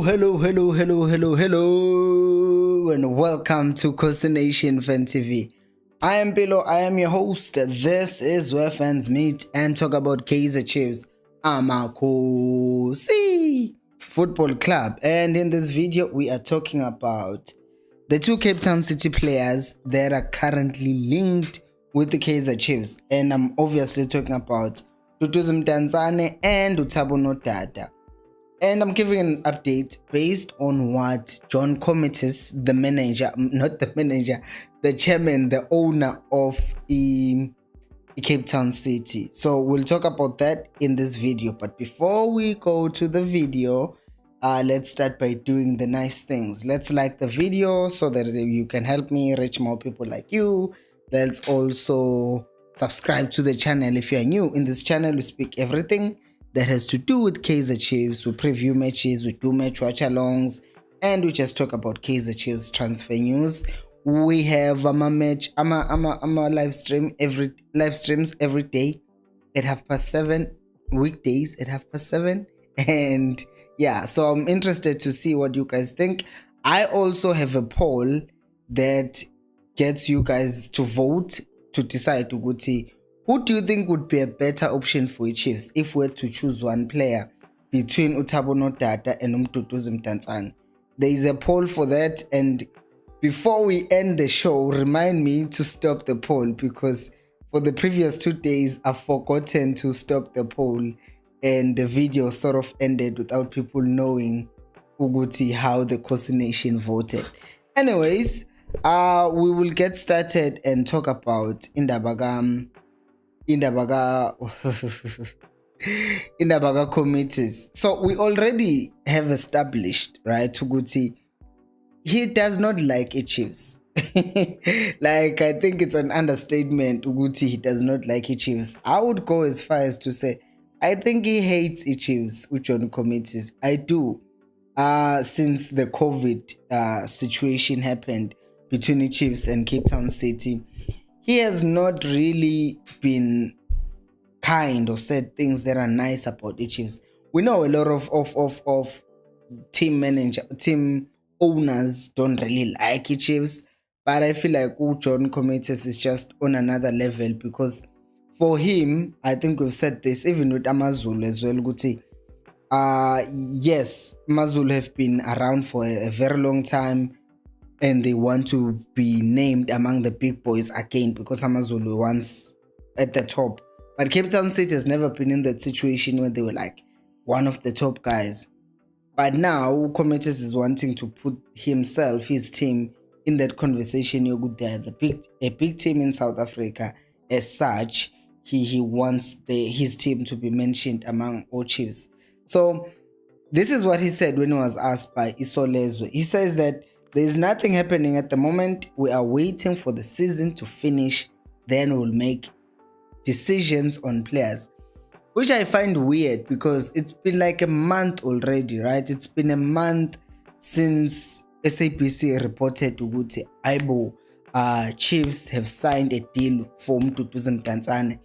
Hello, and welcome to Nation Fan TV. I am Bilo, I am your host. This is where fans meet and talk about Kaizer Chiefs, Amakosi Football Club. And in this video, we are talking about the two Cape Town City players that are currently linked with the Kaizer Chiefs. And I'm obviously talking about Mduduzi Mdantsane and Nodada. And I'm giving an update based on what John Comitis, the chairman, the owner of Cape Town City. So we'll talk about that in this video. But before we go to the video, let's start by doing the nice things. Let's like the video so that you can help me reach more people like you. Let's also subscribe to the channel if you are new. In this channel, we speak everything that has to do with Kaizer Chiefs. We preview matches, we do match watch-alongs, and we just talk about Kaizer Chiefs transfer news. We have live streams every day at 7:30, weekdays at 7:30, and yeah, so I'm interested to see what you guys think. I also have a poll that gets you guys to vote to decide to go to who do you think would be a better option for Chiefs if we were to choose one player between Nodada and Mduduzi Mdantsane? There is a poll for that, and before we end the show, remind me to stop the poll, because for the previous 2 days I've forgotten to stop the poll and the video sort of ended without people knowing Uguti how the Nation voted. Anyways, we will get started and talk about Indabaga committees. So we already have established, right, Tuguti, he does not like Chiefs. Like, I think it's an understatement, Uguti, he does not like Chiefs. I would go as far as to say I think he hates Chiefs, John Comitis. I do. Since the COVID situation happened between Chiefs and Cape Town City, he has not really been kind or said things that are nice about the Chiefs. We know a lot of team owners don't really like the Chiefs, but I feel like John Comitis is just on another level, because for him, I think we've said this even with Amazulu as well, Guti. Yes, Amazulu have been around for a very long time, and they want to be named among the big boys again because Amazulu once at the top. But Cape Town City has never been in that situation where they were like one of the top guys. But now Comitis is wanting to put himself, his team, in that conversation. You're good there. A big team in South Africa. As such, he wants his team to be mentioned among all Chiefs. So this is what he said when he was asked by Isolezwe. He says that there is nothing happening at the moment. We are waiting for the season to finish. Then we'll make decisions on players, which I find weird because it's been like a month already, right? It's been a month since SABC reported to Guti Aibo Chiefs have signed a deal for Mduduzi Mdantsane.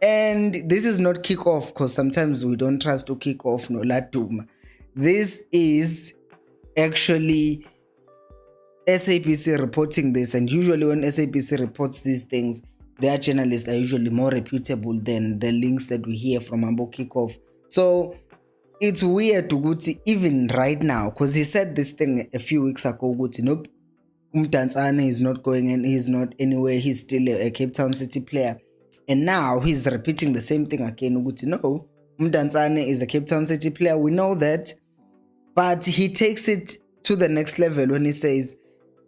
And this is not kickoff, because sometimes we don't trust to kick off no latuma. This is actually SABC reporting this, and usually when SABC reports these things, their journalists are usually more reputable than the links that we hear from Ambo Kickoff. So it's weird to go to even right now, because he said this thing a few weeks ago, go to nope, Mdantsane is not going and he's not anywhere, he's still a Cape Town City player. And now he's repeating the same thing again. No, Mdantsane is a Cape Town City player, we know that, but he takes it to the next level when he says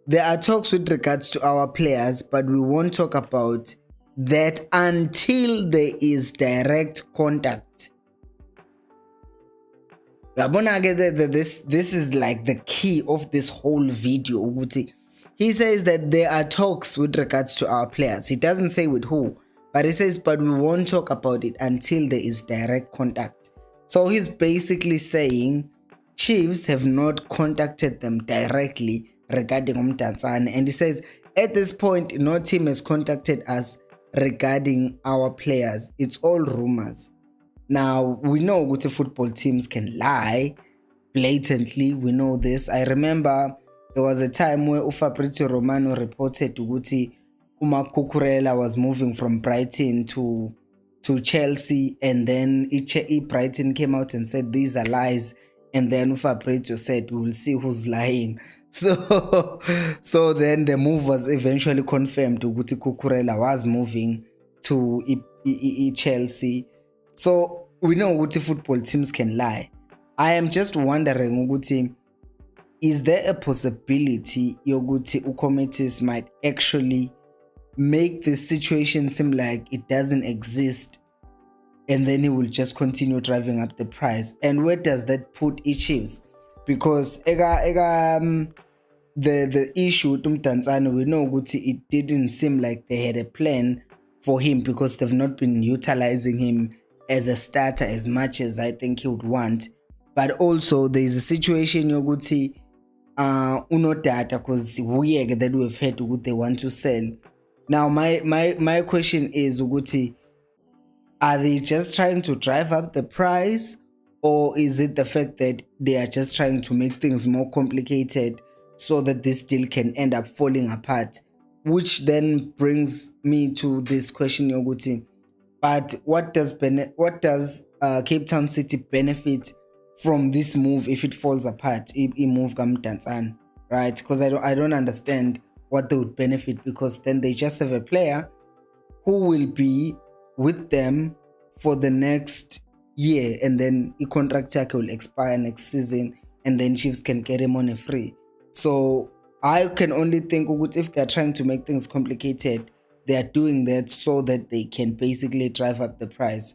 there are talks with regards to our players, but we won't talk about that until there is direct contact. This is like the key of this whole video. He says that there are talks with regards to our players. He doesn't say with who, but he says, but we won't talk about it until there is direct contact. So he's basically saying Chiefs have not contacted them directly regarding Mdantsane, and he says at this point no team has contacted us regarding our players. It's all rumors. Now we know what football teams can lie, blatantly. We know this. I remember there was a time where Fabrizio Romano reported ukuthi Uma Cucurella was moving from Brighton to Chelsea, and then Brighton came out and said these are lies, and then Fabrizio said we'll see who's lying. So then the move was eventually confirmed. Ukuthi Cucurella was moving to Chelsea. So we know ukuthi football teams can lie. I am just wondering ukuthi, is there a possibility yokuthi uComitis might actually make the situation seem like it doesn't exist, and then he will just continue driving up the price? And where does that put Chiefs? Because the issue with Mdantsane, we know ukuthi it didn't seem like they had a plan for him, because they've not been utilizing him as a starter as much as I think he would want. But also there is a situation yokuthi Nodada, because weird that we've heard what they want to sell. Now my question is ukuthi, are they just trying to drive up the price, or is it the fact that they are just trying to make things more complicated so that this deal can end up falling apart? Which then brings me to this question yokuthi, but what does Cape Town City benefit from this move if it falls apart? Move Mdantsane, right? Because I don't understand what they would benefit, because then they just have a player who will be with them for the next year, and then the contract will expire next season, and then Chiefs can get him on a free. So I can only think if they're trying to make things complicated, they are doing that so that they can basically drive up the price.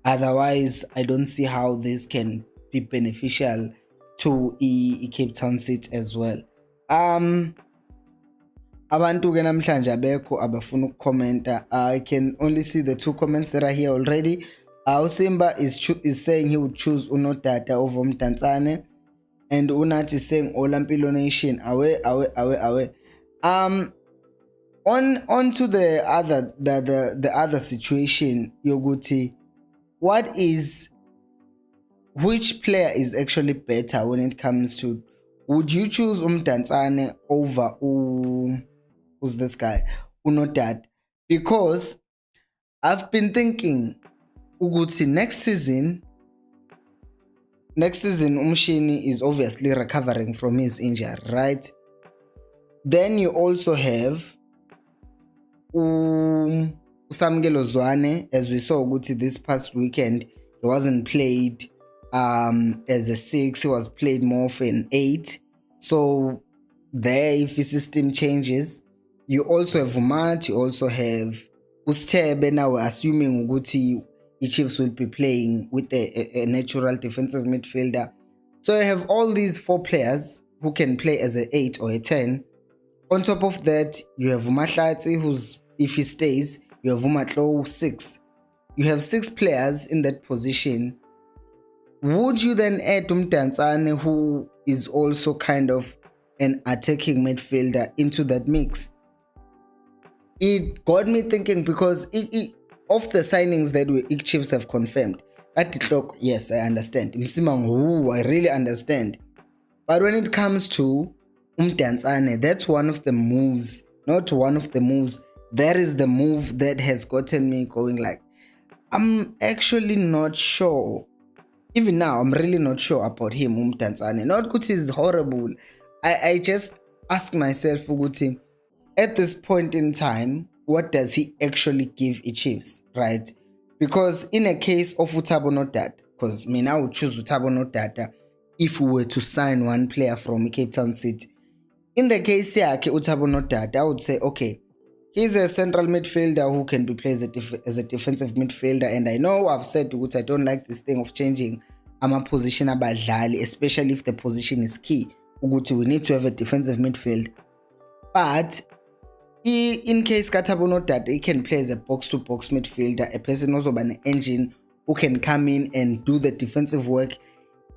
Otherwise, I don't see how this can be beneficial to Cape Town City as well. Abantu ke namhlanje abekho abafuna ukukhomenta. I can only see the 2 comments that are here already. Usimba is saying he would choose Nodada over Mdantsane, and Unat is saying Olampilo Nation away. On to the other situation, Yoguti, which player is actually better when it comes to, would you choose Mdantsane over who's this guy, Nodada? Because I've been thinking Uguti, next season Umshini is obviously recovering from his injury, right? Then you also have Samgelo Zwane, as we saw Uguti this past weekend. He wasn't played as a 6, he was played more of an 8. So there, if the system changes, you also have Umat, you also have Ustebe. Now we're assuming Uguti the Chiefs will be playing with a natural defensive midfielder. So you have all these 4 players who can play as an 8 or a 10. On top of that, you have Umahlati, who's, if he stays, you have Umatlo 6. You have 6 players in that position. Would you then add Mdantsane, who is also kind of an attacking midfielder, into that mix? It got me thinking, because of the signings that Chiefs have confirmed, at the clock, yes, I understand. I really understand. But when it comes to Mdantsane, that's one of the moves, not one of the moves. That is the move that has gotten me going, like, I'm actually not sure. Even now, I'm really not sure about him, Mdantsane. Not because he's horrible. I just ask myself, Uguti, at this point in time, what does he actually give Chiefs, right? Because in a case of Utabo Nodada, because I would choose Utabo Nodada if we were to sign one player from Cape Town City. In the case here, Utabo Nodada, I would say, okay, he's a central midfielder who can be played as a defensive midfielder. And I know I've said I don't like this thing of changing a position abadlali, especially if the position is key. We need to have a defensive midfield. But in case Utabo Nodada, he can play as a box-to-box midfielder, a person also by an engine who can come in and do the defensive work,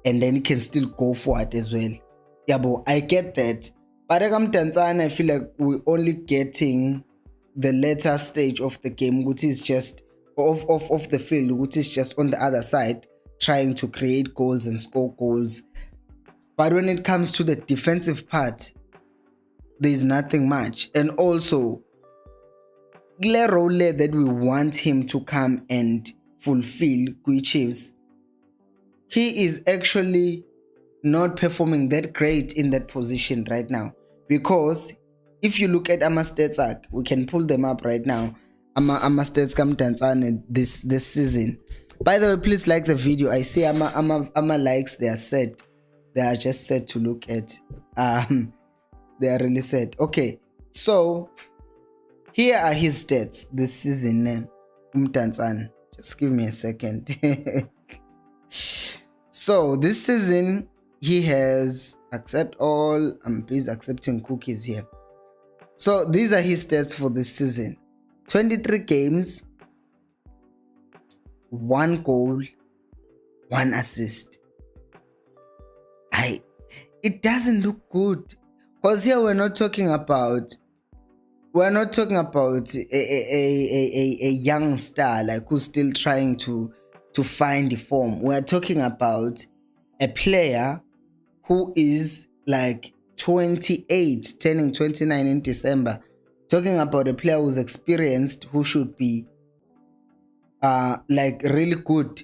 and then he can still go forward as well. Yeah, but I get that. But Mdantsane, I feel like we're only getting the later stage of the game, which is just of the field, which is just on the other side, trying to create goals and score goals. But when it comes to the defensive part, there's nothing much. And also, the role that we want him to come and fulfill Chiefs, he is actually not performing that great in that position right now. Because if you look at Ama stats, we can pull them up right now. Ama stats Mdantsane this season. By the way, please like the video. I see Ama likes, they are set. They are just set to look at. They are really set. Okay, so here are his stats this season. Mdantsane. Just give me a second. So this season he has accept all. I'm busy accepting cookies here. So these are his stats for this season: 23 games, 1 goal, 1 assist. It doesn't look good, because here we're not talking about a young star like who's still trying to find the form. We're talking about a player who is like 28, turning 29 in December. Talking about a player who's experienced, who should be like really good,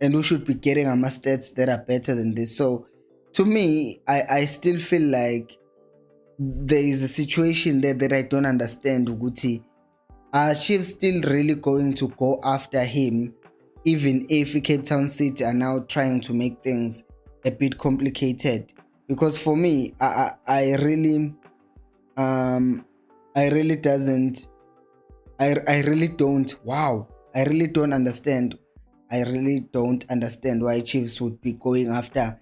and who should be getting stats that are better than this. So to me, I still feel like there is a situation there that I don't understand. Uguti, are Chiefs still really going to go after him, even if Cape Town City are now trying to make things a bit complicated? Because for me, I really don't understand. I really don't understand why Chiefs would be going after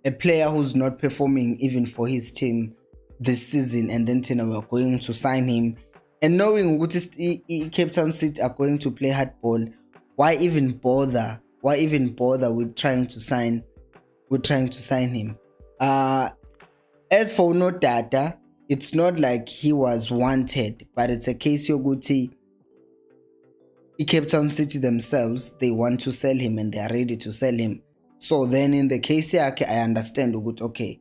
a player who's not performing even for his team this season, and then we're going to sign him, and knowing what is Cape Town City are going to play hardball. Why even bother with trying to sign him? As for Nodada, it's not like he was wanted, but it's a case Yoguti Cape Town City themselves, they want to sell him and they are ready to sell him. So then in the case here, I understand, okay,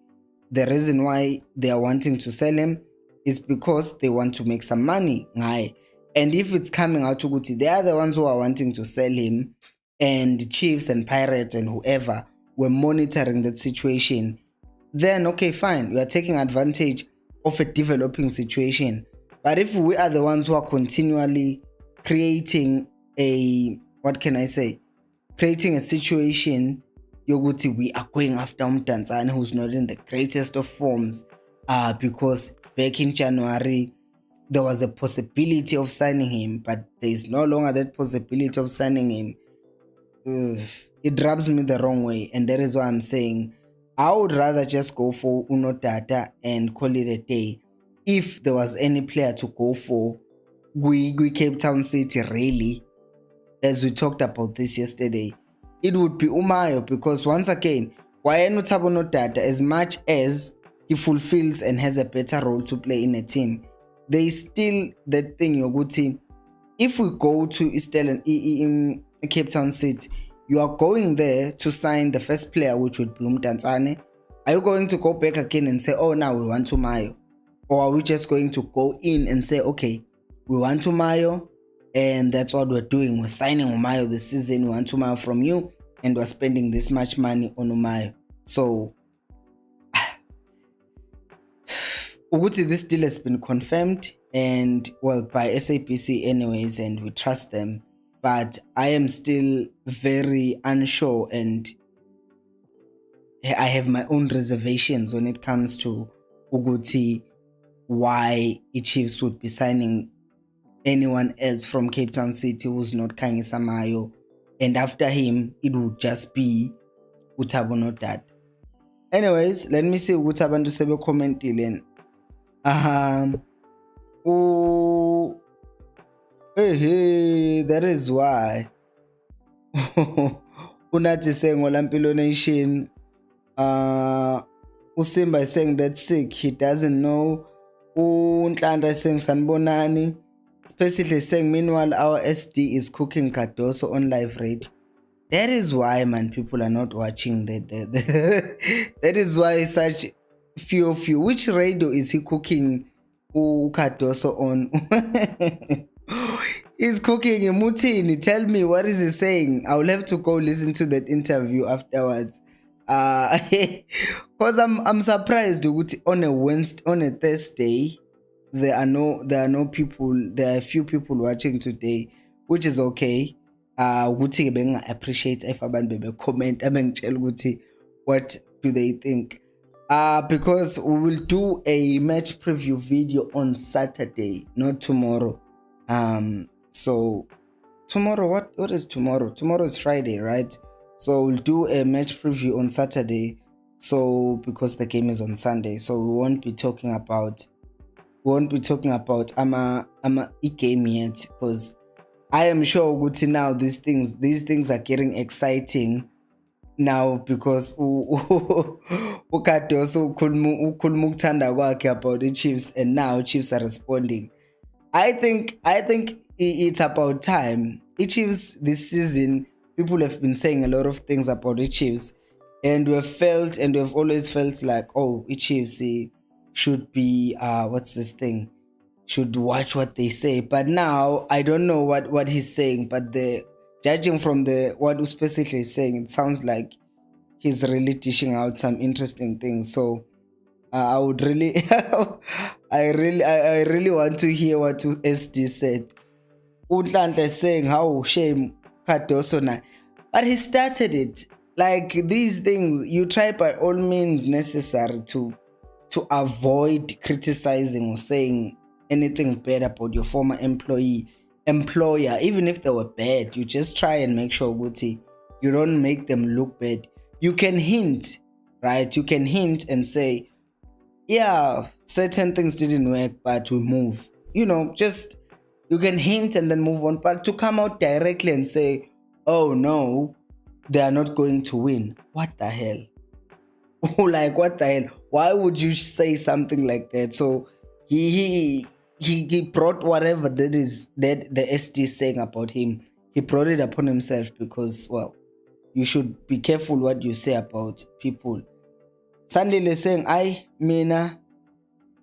the reason why they are wanting to sell him is because they want to make some money. And if it's coming out to Guti, they are the ones who are wanting to sell him, and Chiefs and Pirates and whoever were monitoring that situation, then okay, fine, we are taking advantage of a developing situation. But if we are the ones who are continually creating a situation, Yoguti, we are going after Mdantsane, who's not in the greatest of forms, because back in January there was a possibility of signing him, but there is no longer that possibility of signing him. It rubs me the wrong way, and that is why I'm saying I would rather just go for Nodada and call it a day. If there was any player to go for, we Cape Town City, really, as we talked about this yesterday, it would be Umayo, because once again, why not Nodada? As much as he fulfills and has a better role to play in a team, there is still that thing, Yoguti. If we go to in Cape Town City, you are going there to sign the first player, which would be Mdantsane. Are you going to go back again and say, oh, now we want Umayo? Or are we just going to go in and say, okay, we want Umayo, and that's what we're doing. We're signing Umayo this season. We want Umayo from you, and we're spending this much money on Umayo. So, Uguti, this deal has been confirmed, and well, by SAPC anyways, and we trust them. But I am still very unsure, and I have my own reservations when it comes to Uguti, why Chiefs would be signing anyone else from Cape Town City who's not Kaizer Mayo, and after him it would just be Nodada. Anyways, let me see what abantu sebe commentile. Hey, that is why unathi saying Olampilo Nation, Usimba is saying that's sick, he doesn't know. Untlanda is saying Sanbonani, especially saying meanwhile our SD is cooking Cardoso on live radio. That is why, man, people are not watching that is why such few of you. Which radio is he cooking Kadoso on? He's cooking in Mutini. Tell me, what is he saying? I will have to go listen to that interview afterwards. Because I'm surprised on a Thursday there are no people, there are a few people watching today, which is okay. Ukuthi benga appreciate if abantu bebe comment abengitshela ukuthi what do they think. Because we will do a match preview video on Saturday, not tomorrow. So tomorrow, what is tomorrow? Tomorrow is Friday, right? So we'll do a match preview on Saturday. So because the game is on Sunday, so we won't be talking about ama game yet, because I am sure ukuthi now these things are getting exciting now, because uKadoso ukhuluma ukuthanda kwakhe about the Chiefs, and now Chiefs are responding. I think it's about time. The Chiefs this season, people have been saying a lot of things about the Chiefs, and we have always felt like, oh, the Chiefs should be should watch what they say. But now I don't know what he's saying, but judging from what Uspecifically is saying, it sounds like he's really dishing out some interesting things. So I would really I really want to hear what SD said. Unhlanhla is saying how shame Kadoso now, but he started it. Like, these things you try by all means necessary to avoid criticizing or saying anything bad about your former employer, even if they were bad. You just try and make sure Guti, you don't make them look bad. You can hint, right? You can hint and say, yeah, certain things didn't work, but we move. Just you can hint and then move on. But to come out directly and say, oh no, they are not going to win. What the hell? Like, what the hell? Why would you say something like that? So he brought whatever that the SD is saying about him. He brought it upon himself because, well, you should be careful what you say about people. Sandile is saying, I mina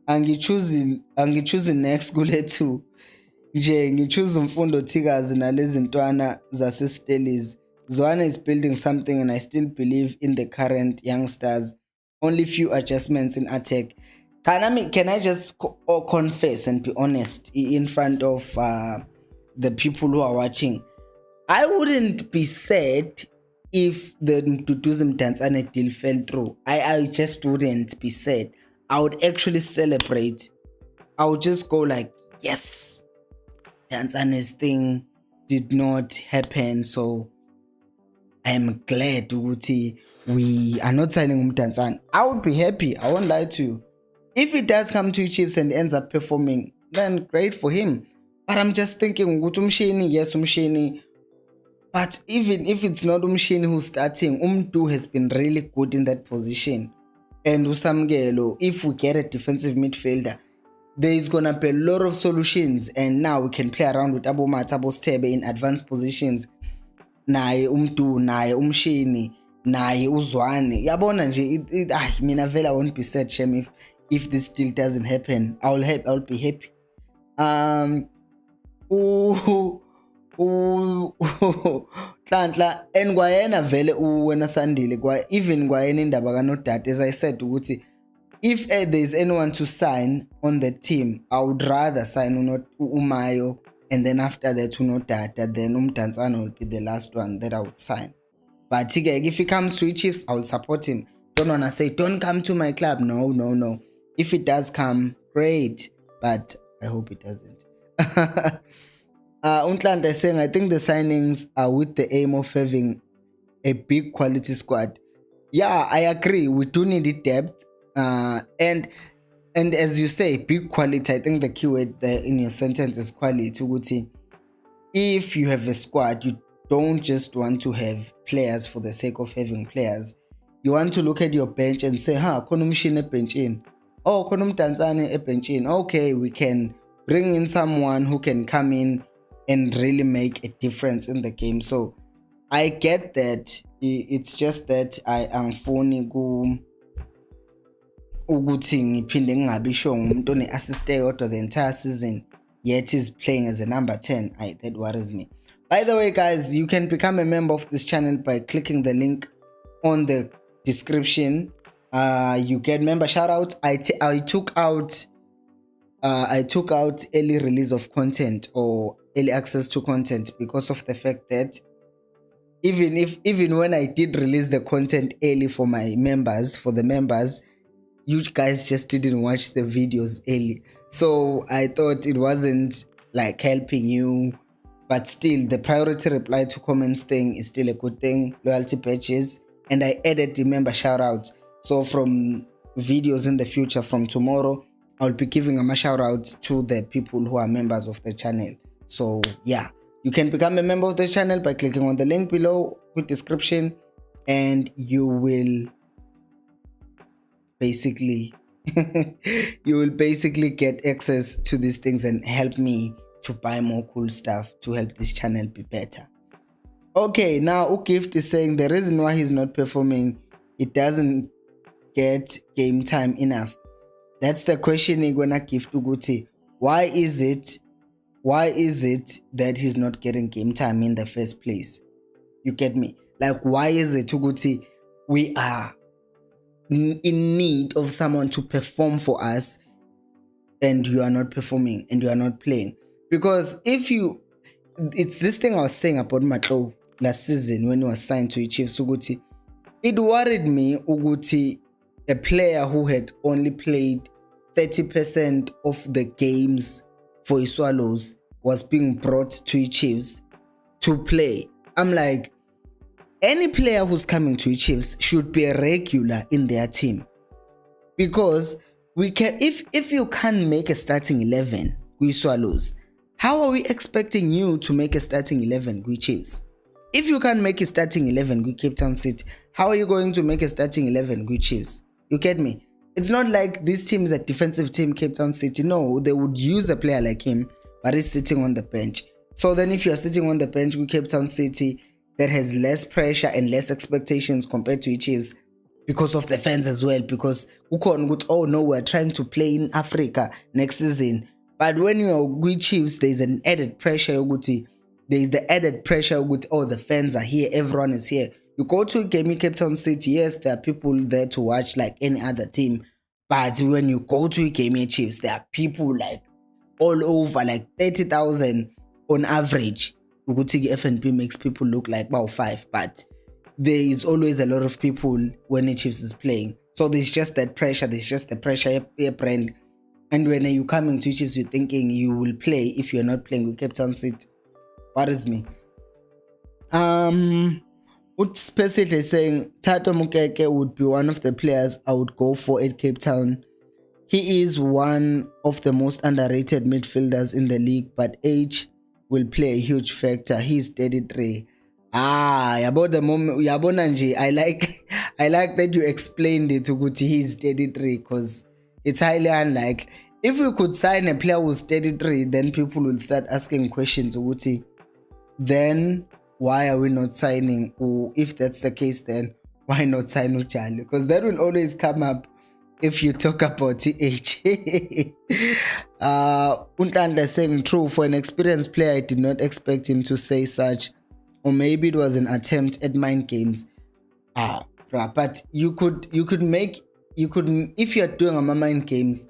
angichoose next kule too. Nje ngichoose umfundo Tigers nalezi ntwana zasestellies. Zwana is building something, and I still believe in the current youngsters. Only few adjustments in attack. Can I just confess and be honest in front of the people who are watching? I wouldn't be sad if the Mduduzi Mdantsane deal fell through. I just wouldn't be sad. I would actually celebrate. I would just go like, yes, Mdantsane's thing did not happen, so I am glad Uguti we are not signing Mdantsane. I would be happy. I won't lie to you. If it does come to Chiefs and ends up performing, then great for him. But I'm just thinking, yes, Umshini. But even if it's not Umshini who's starting, Umdu has been really good in that position. And Usamgelo, if we get a defensive midfielder, there is gonna be a lot of solutions. And now we can play around with Abu Matabo Stebe in advanced positions. Naye Umdu, naye Umshini, naye Uzwane. Yabona nje, mina vele I won't be sad, Shem, if this still doesn't happen. I'll be happy. Hlanhla and kwayena vele wena Sandile even kwayena indaba kaNodada, as I said ukuthi if there's anyone to sign on the team, I would rather sign Umayo, and then after that uNodada, then Mdantsane will be the last one that I would sign. But if he comes to Chiefs, I will support him. Don't wanna say don't come to my club. No. If it does come, great, but I hope it doesn't. Unhlanhla is saying, I think the signings are with the aim of having a big quality squad. Yeah, I agree. We do need depth. And as you say, big quality. I think the keyword there in your sentence is quality. If you have a squad, you don't just want to have players for the sake of having players. You want to look at your bench and say, khona umshini ebenchini. Oh, khona Mdantsane ebenchini. Okay, we can bring in someone who can come in and really make a difference in the game. So I get that. It's just that I angifuni ukuthi ngiphinde ngingabi sure ngumuntu one-assist eyodwa the entire season, yet he's playing as a number 10. That worries me. By the way, guys, you can become a member of this channel by clicking the link on the description. You get member shout out. I took out early release of content or early access to content because of the fact that even when I did release the content early for the members, you guys just didn't watch the videos early. So I thought it wasn't like helping you, but still the priority reply to comments thing is still a good thing. Loyalty patches, and I added the member shout out. So from videos in the future, from tomorrow, I'll be giving a shout out to the people who are members of the channel. So yeah, you can become a member of the channel by clicking on the link below with description, and you will basically get access to these things and help me to buy more cool stuff to help this channel be better. Okay, now Ugift is saying the reason why he's not performing, it doesn't get game time enough. That's the question you're gonna give to Guti. Why is it that he's not getting game time in the first place? You get me? Like, why is it, Tuguti, we are in need of someone to perform for us and you are not performing and you are not playing? Because it's this thing I was saying about Matlo last season when he was signed to Chiefs, Uguti. It worried me, Uguti, a player who had only played 30% of the games for his Swallows was being brought to Chiefs to play. I'm like, any player who's coming to Chiefs should be a regular in their team, because we can. If you can't make a starting 11 with Swallows, how are we expecting you to make a starting 11 with Chiefs? If you can't make a starting 11 with Cape Town City, how are you going to make a starting 11 with Chiefs? You get me? It's not like this team is a defensive team, Cape Town City. No, they would use a player like him, but he's sitting on the bench. So then if you're sitting on the bench with Cape Town City, that has less pressure and less expectations compared to Chiefs, because of the fans as well, because oh no, we're trying to play in Africa next season. But when you're with Chiefs, there's an added pressure. There's the added pressure, oh, the fans are here, everyone is here. You go to a game in Cape Town City, yes, there are people there to watch like any other team. But when you go to a game in Chiefs, there are people like all over, like 30,000 on average. FNP makes people look like about 5, but there is always a lot of people when the Chiefs is playing. So there's just that pressure, there's just the pressure brand. And when you coming to Chiefs, you're thinking you will play if you're not playing with Cape Town City. What is me? What specifically saying Tato Mukeke would be one of the players I would go for at Cape Town. He is one of the most underrated midfielders in the league, but age will play a huge factor. He's 33. About the moment, I like that you explained it to Guti. He's 33 because it's highly unlikely. If we could sign a player who's 33, then people will start asking questions, Guti. Then why are we not signing? Or if that's the case, then why not sign Uchali? Because that will always come up if you talk about age. Untanda saying true, for an experienced player, I did not expect him to say such. Or maybe it was an attempt at mind games. But you could if you're doing a mind games,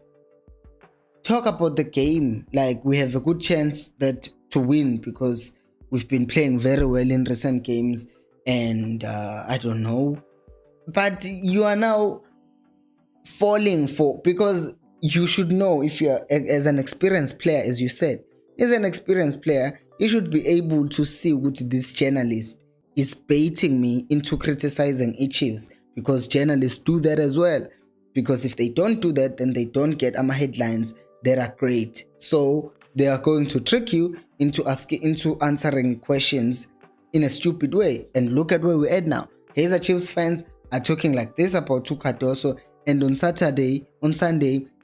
talk about the game. Like, we have a good chance to win because we've been playing very well in recent games, and I don't know. But you are now falling for, because you should know, if you're as an experienced player, as you said, as an experienced player, you should be able to see what this journalist is baiting me into criticizing Chiefs, because journalists do that as well. Because if they don't do that, then they don't get headlines that are great. So they are going to trick you into answering questions in a stupid way. And look at where we're at now. Kaizer Chiefs fans are talking like this about Tukadoso, and on Sunday,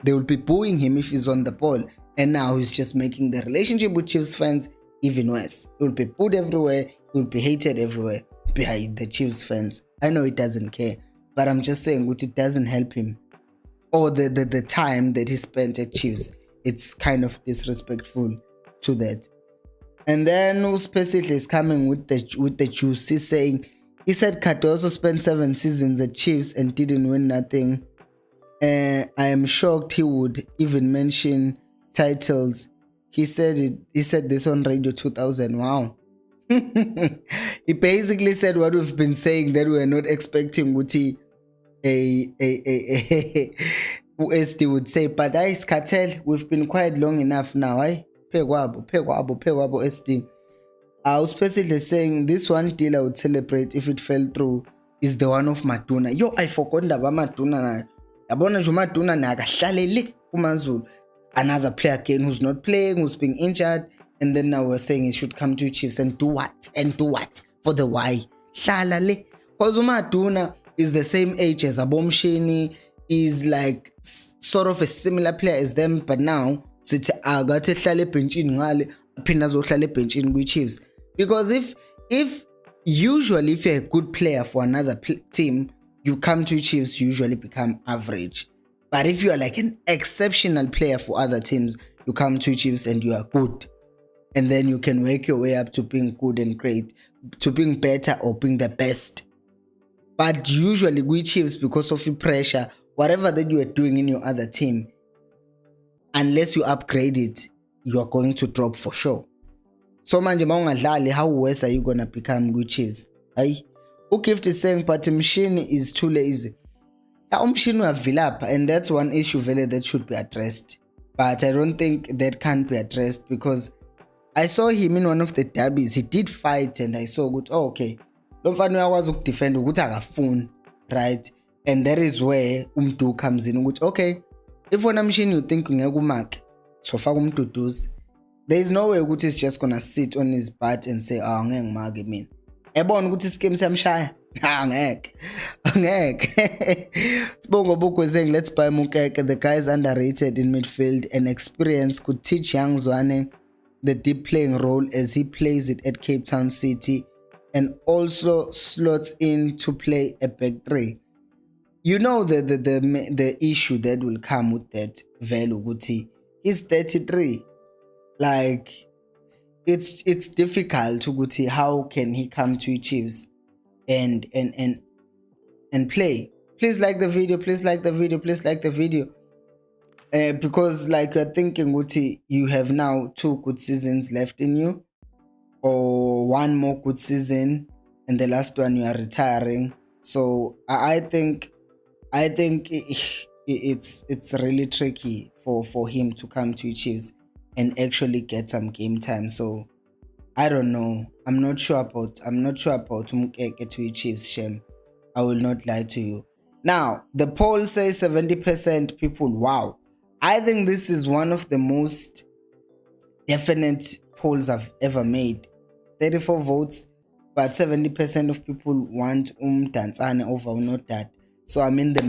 they will be booing him if he's on the ball. And now he's just making the relationship with Chiefs fans even worse. He will be booed everywhere. He would be hated everywhere by the Chiefs fans. I know he doesn't care, but I'm just saying it doesn't help him. Or the time that he spent at Chiefs, it's kind of disrespectful to that. And then Uspecihle is coming with the juice. He's saying, he said Cardoso spent 7 seasons at Chiefs and didn't win nothing. I am shocked he would even mention titles. He said it. He said this on Radio 2000. Wow. He basically said what we've been saying, that we're not expecting Guti SD would say, but I cartel, we've been quite long enough now. Pegwabo SD. I was specifically saying this one deal I would celebrate if it fell through is the one of Maduna. Yo, I forgot about Maduna. Abona Maduna nakahlalele kuMaZulu. Another player again who's not playing, who's being injured, and then now we're saying he should come to Chiefs and do what? And do what? For the why? Hlalale. Because Maduna is the same age as Abomshini, is like sort of a similar player as them, but now sithi akathe hlale ebhenchini ngale aphinda azohlala ebhenchini kwi-Chiefs. Because if usually if you're a good player for another team, you come to Chiefs, you usually become average. But if you are like an exceptional player for other teams, you come to Chiefs and you are good, and then you can work your way up to being good and great, to being better or being the best. But usually we Chiefs, because of the pressure, whatever that you are doing in your other team, unless you upgrade it, you are going to drop for sure. So manje maungadlali, how worse are you gonna become good Chiefs? Aye. Ugift is saying, but Mshini is too lazy. Mshini will and that's one issue really that should be addressed. But I don't think that can't be addressed, because I saw him in one of the derbies. He did fight and I saw good, oh, okay. Don't was defend right? And that is where Mdu comes in. Okay, if one machine you think mark, so far Mduduzi, there is no way Guti is just gonna sit on his butt and say, oh, ngeke mark mean. Ebon Guti scheme samshaya. Ngeke. Sibongo Buko saying, let's buy Mukeke. The guy is underrated in midfield, and experience could teach young Zwane the deep playing role as he plays it at Cape Town City, and also slots in to play a back three. You know the issue that will come with that value, Guti. He's 33. Like, it's difficult to Guti. How can he come to Chiefs and play? Please like the video. Please like the video. Please like the video. Because like you're thinking, Guti, you have now 2 good seasons left in you, or 1 more good season, and the last one you are retiring. So I think it's really tricky for him to come to Chiefs and actually get some game time. So I don't know. I'm not sure about Mukeke to Chiefs, Shem. I will not lie to you. Now, the poll says 70% people. Wow. I think this is one of the most definite polls I've ever made. 34 votes, but 70% of people want Mdantsane over Nodada. So I'm in the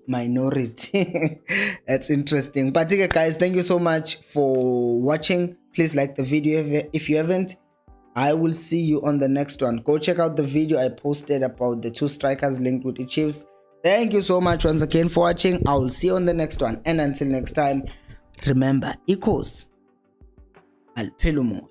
minority. That's interesting. But okay, guys, thank you so much for watching. Please like the video if you haven't. I will see you on the next one. Go check out the video I posted about the 2 strikers linked with the Chiefs. Thank you so much once again for watching. I will see you on the next one. And until next time, remember, equals al pelumo.